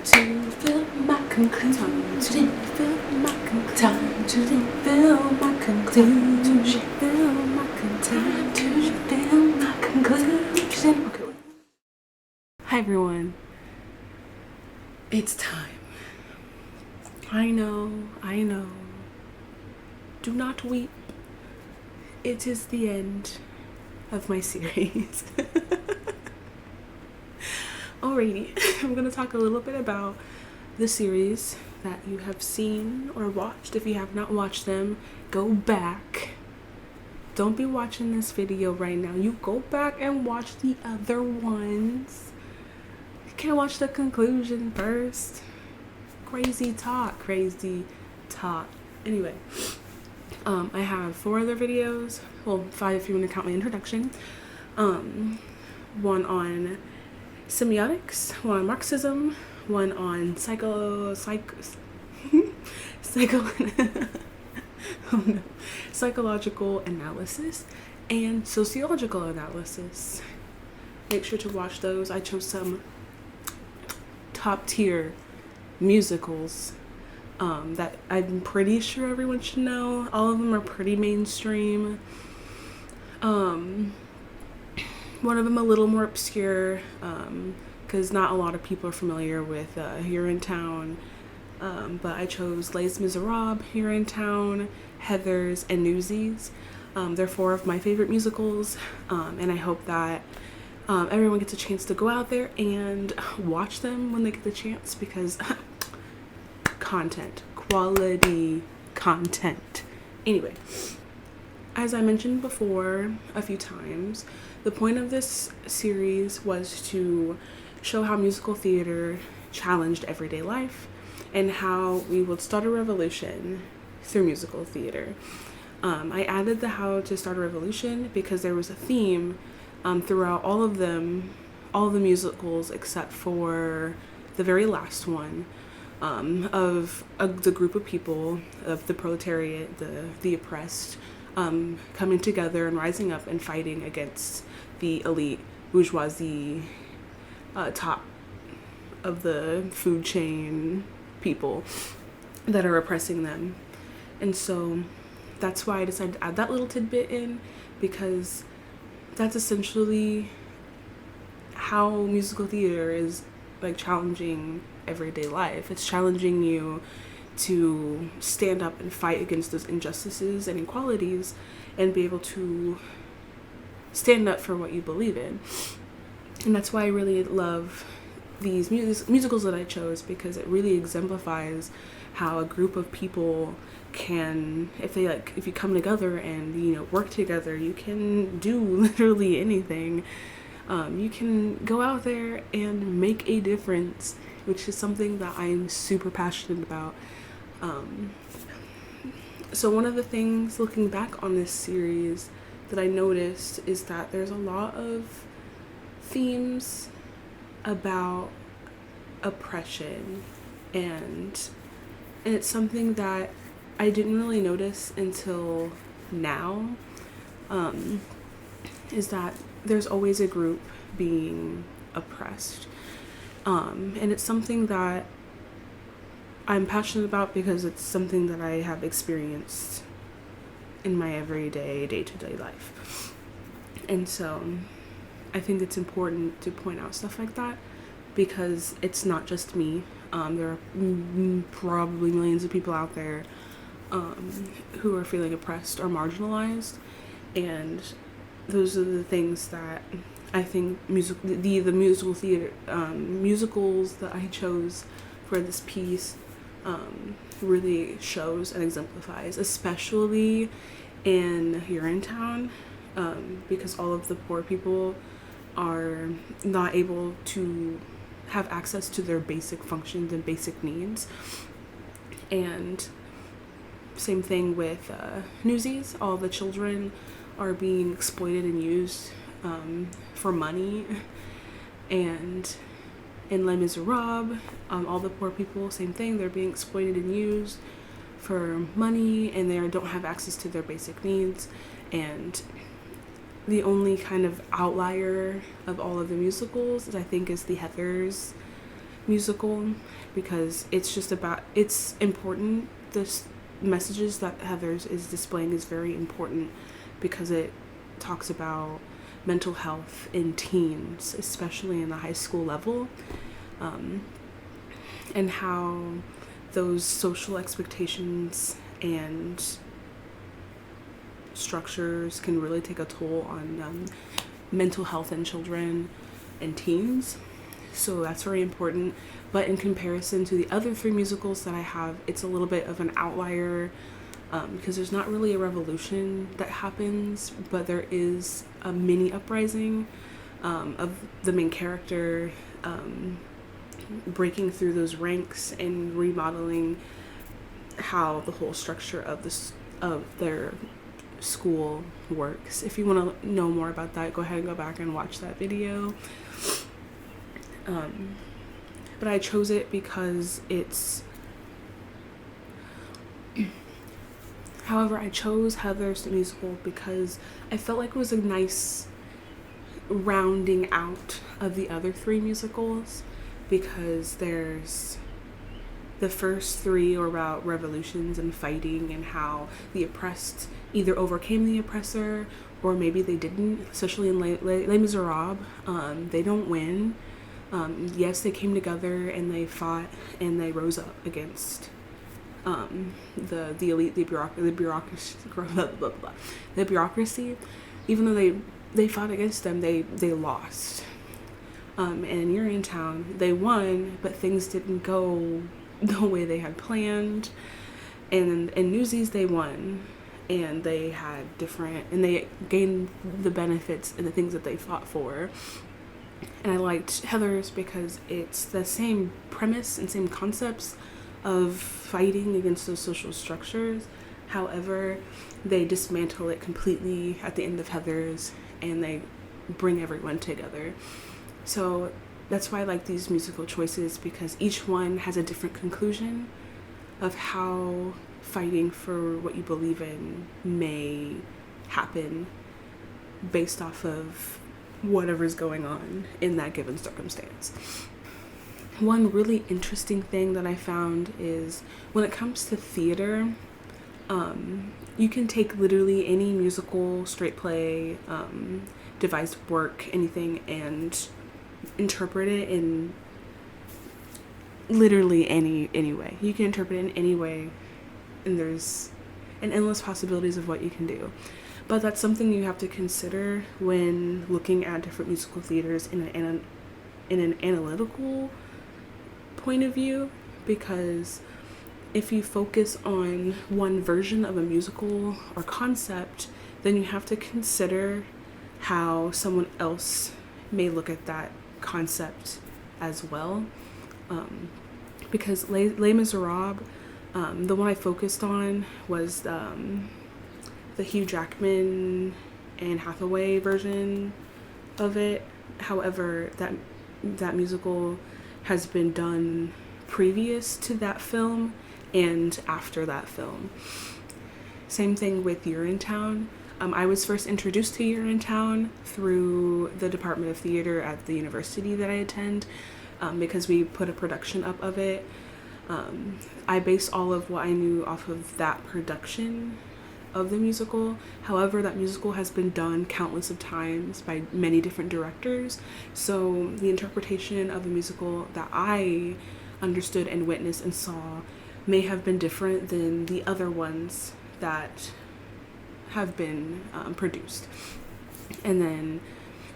to fill my conclusion. Time to fill my conclusion. Time to fill my conclusion. Time to fill my conclusion. Time to fill my conclusion. Okay. Hi everyone. It's time. I know. Do not weep. It is the end of my series. Alrighty, I'm going to talk a little bit about the series that you have seen or watched. If you have not watched them, go back. Don't be watching this video right now. You go back and watch the other ones. You can't watch the conclusion first. Crazy talk. Anyway, I have 4 other videos. Well, 5 if you want to count my introduction. One on semiotics, one on Marxism, one on psychological analysis, and sociological analysis. Make sure to watch those. I chose some top tier musicals that I'm pretty sure everyone should know. All of them are pretty mainstream. One of them a little more obscure, because not a lot of people are familiar with Urinetown, but I chose Les Miserables, Urinetown, Heathers, and Newsies. They're 4 of my favorite musicals, and I hope that everyone gets a chance to go out there and watch them when they get the chance, because quality content. Anyway, as I mentioned before a few times, the point of this series was to show how musical theater challenged everyday life and how we would start a revolution through musical theater. I added the how to start a revolution because there was a theme throughout all of the musicals except for the very last one, of the group of people, of the proletariat, the oppressed, coming together and rising up and fighting against the elite bourgeoisie, top of the food chain people that are oppressing them. And so that's why I decided to add that little tidbit in, because that's essentially how musical theater is like challenging everyday life. It's challenging you to stand up and fight against those injustices and inequalities and be able to stand up for what you believe in. And that's why I really love these musicals that I chose, because it really exemplifies how a group of people can, if you come together and work together, you can do literally anything. You can go out there and make a difference, which is something that I'm super passionate about. So one of the things looking back on this series that I noticed is that there's a lot of themes about oppression, and it's something that I didn't really notice until now, is that there's always a group being oppressed, and it's something that I'm passionate about because it's something that I have experienced in my everyday, day-to-day life. And so I think it's important to point out stuff like that, because it's not just me. There are probably millions of people out there who are feeling oppressed or marginalized, and those are the things that I think the musical theater musicals that I chose for this piece really shows and exemplifies, especially in Urinetown, because all of the poor people are not able to have access to their basic functions and basic needs. And same thing with Newsies. All the children are being exploited and used for money. And in Les Miserables, all the poor people, same thing, they're being exploited and used for money, and they don't have access to their basic needs. And the only kind of outlier of all of the musicals, I think, is the Heathers musical because it's important. This messages that Heathers is displaying is very important because it talks about mental health in teens, especially in the high school level, and how those social expectations and structures can really take a toll on mental health in children and teens. So that's very important. But in comparison to the other three musicals that I have, it's a little bit of an outlier because there's not really a revolution that happens, but there is a mini uprising of the main character breaking through those ranks and remodeling how the whole structure of their school works. If you want to know more about that, go ahead and go back and watch that video. But I chose it because however, I chose Heathers musical because I felt like it was a nice rounding out of the other three musicals, because there's the first three are about revolutions and fighting and how the oppressed either overcame the oppressor or maybe they didn't, especially in Les Miserables. They don't win. Yes, they came together and they fought and they rose up against the elite, the bureaucracy. Even though they fought against them, they lost. And in Urinetown, they won, but things didn't go the way they had planned. And in Newsies, they won, and they had and they gained the benefits and the things that they fought for. And I liked Heathers because it's the same premise and same concepts of fighting against those social structures. However, they dismantle it completely at the end of Heathers and they bring everyone together. So that's why I like these musical choices, because each one has a different conclusion of how fighting for what you believe in may happen based off of whatever's going on in that given circumstance. One really interesting thing that I found is when it comes to theater, you can take literally any musical, straight play, devised work, anything, and interpret it in literally any way. You can interpret it in any way, and there's an endless possibilities of what you can do. But that's something you have to consider when looking at different musical theaters in an analytical point of view, because if you focus on one version of a musical or concept, then you have to consider how someone else may look at that concept as well. Because Les Miserables, the one I focused on was the Hugh Jackman and Hathaway version of it. However, that musical has been done previous to that film and after that film. Same thing with Urinetown. I was first introduced to Urinetown through the Department of Theater at the university that I attend, because we put a production up of it. I based all of what I knew off of that production of the musical. However, that musical has been done countless of times by many different directors, so the interpretation of the musical that I understood and witnessed and saw may have been different than the other ones that have been produced. And then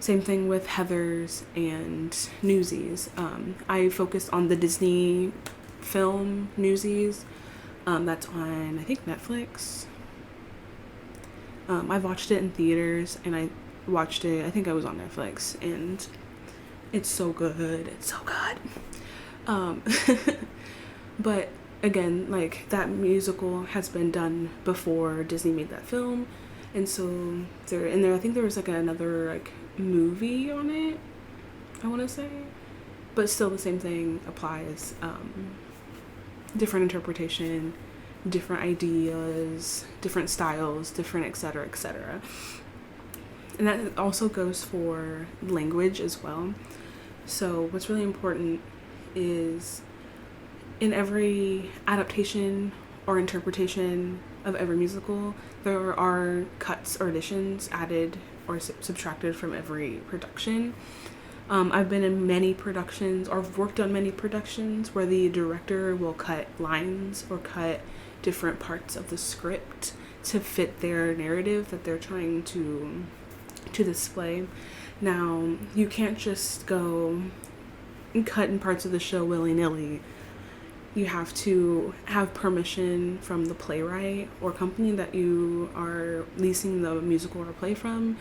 same thing with Heathers and Newsies. I focused on the Disney film Newsies. That's on, I think, Netflix. I watched it in theaters, and I watched it, I think I was on Netflix, and it's so good. It's so good. But again, like, that musical has been done before Disney made that film, and so there I think there was like another like movie on it, I want to say, but still the same thing applies. Different interpretation, different ideas, different styles, different etc. etc. And that also goes for language as well. So what's really important is in every adaptation or interpretation of every musical, there are cuts or additions added or subtracted from every production. I've been in many productions, or worked on many productions, where the director will cut lines or cut different parts of the script to fit their narrative that they're trying to display. Now, you can't just go and cut in parts of the show willy-nilly. You have to have permission from the playwright or company that you are leasing the musical or play from,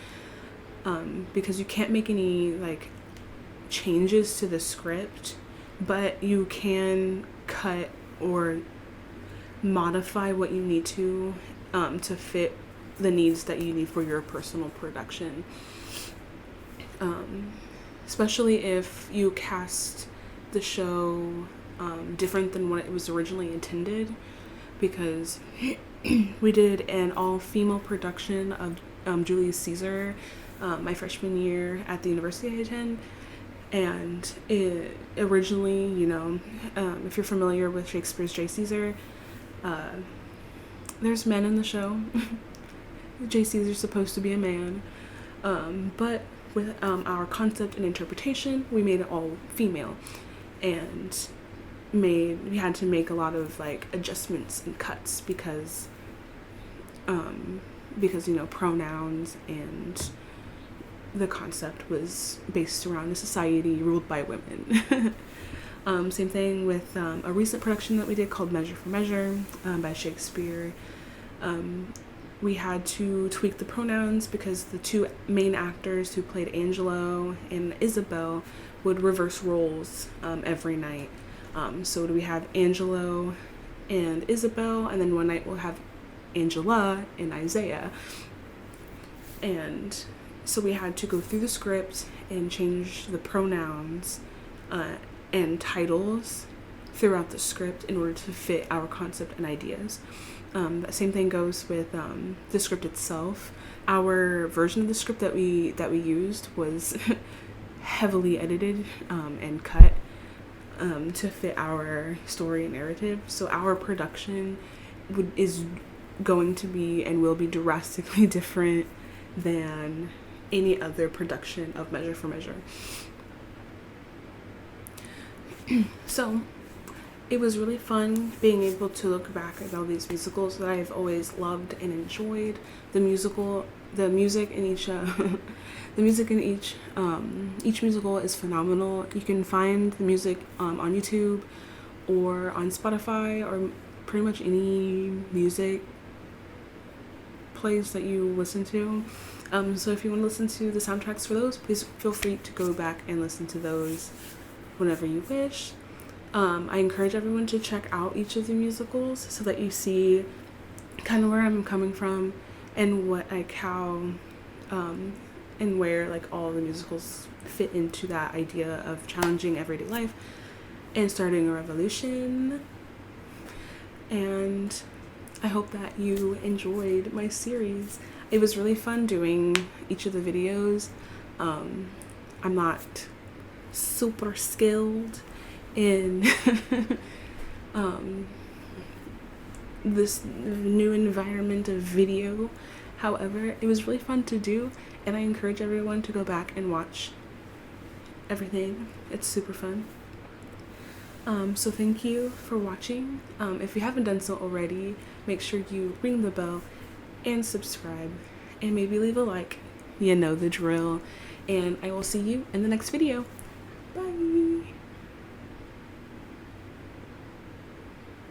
because you can't make any like changes to the script, but you can cut or modify what you need to fit the needs that you need for your personal production. Especially if you cast the show different than what it was originally intended, because we did an all-female production of Julius Caesar my freshman year at the university I attend, and it originally, if you're familiar with Shakespeare's J. Caesar, there's men in the show. J. Caesar's supposed to be a man, but with our concept and interpretation, we made it all female, and we had to make a lot of like adjustments and cuts because pronouns, and the concept was based around a society ruled by women. Same thing with a recent production that we did called Measure for Measure by Shakespeare. We had to tweak the pronouns because the two main actors who played Angelo and Isabel would reverse roles every night. So we have Angelo and Isabel, and then one night we'll have Angela and Isaiah. And so we had to go through the script and change the pronouns and titles throughout the script in order to fit our concept and ideas. The same thing goes with the script itself. Our version of the script that we used was heavily edited and cut to fit our story and narrative. So our production is going to be and will be drastically different than any other production of Measure for Measure. So it was really fun being able to look back at all these musicals that I've always loved and enjoyed. The music in each musical is phenomenal. You can find the music on YouTube or on Spotify or pretty much any music place that you listen to. So if you want to listen to the soundtracks for those, please feel free to go back and listen to those whenever you wish. I encourage everyone to check out each of the musicals so that you see kind of where I'm coming from and what and where like all the musicals fit into that idea of challenging everyday life and starting a revolution. And I hope that you enjoyed my series. It was really fun doing each of the videos. I'm not super skilled in this new environment of video. However, it was really fun to do, and I encourage everyone to go back and watch everything. It's super fun. So thank you for watching. If you haven't done so already, make sure you ring the bell and subscribe and maybe leave a like. You know the drill. And I will see you in the next video. Bye.